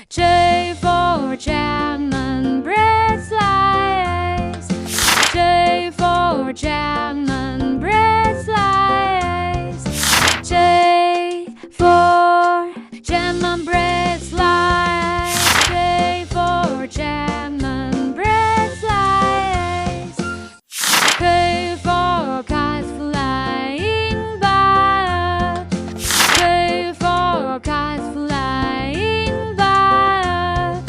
J for German bread slice. J for German bread slice. J for German bread slice. J for German bread slice. K for kite flying by. K for kite flying by.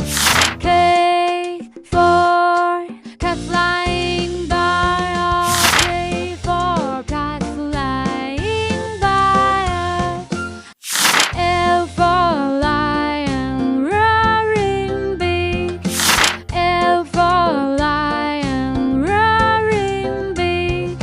K for kite flying by. K for kite flying by. L for lion roaring big. L for lion roaring big.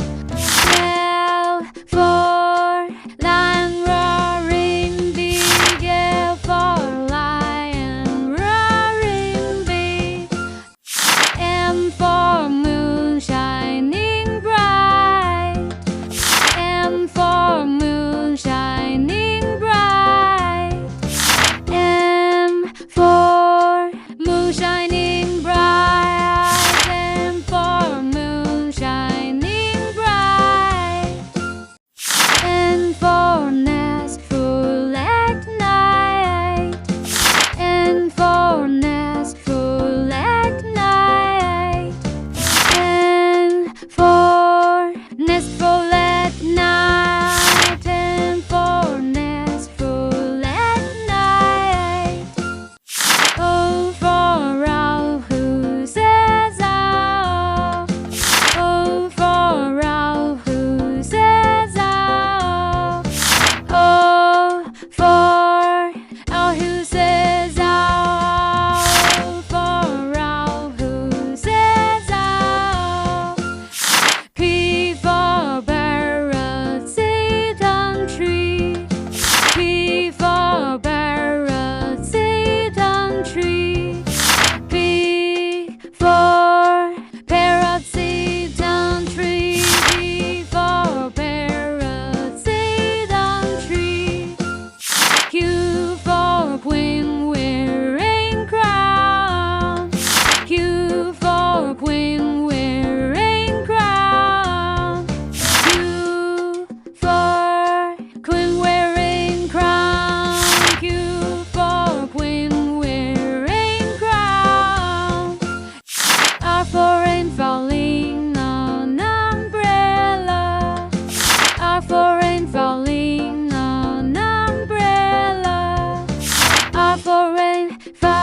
L for lion roaring big. L for lion roaring big. M for moon shining bright. M for moon shining bright. M for moon shining bright. M for moon shining bright. N for nest full at night. N for nest full at night. N for nest full at night. N for nest full at night. O for owl who says owl. O for owl who says owl. O for owl who says owl. O for owl who says owl. P for parrot sit on tree. P for parrot sit on tree. P for parrot sit on tree. P for parrot sit on tree. Q for queen wearing crown. Q for queen wearing crown. Q for queen wearing crown. Q for queen wearing crown. R for rain falling on umbrella. R for rain falling on umbrella. R for rain falling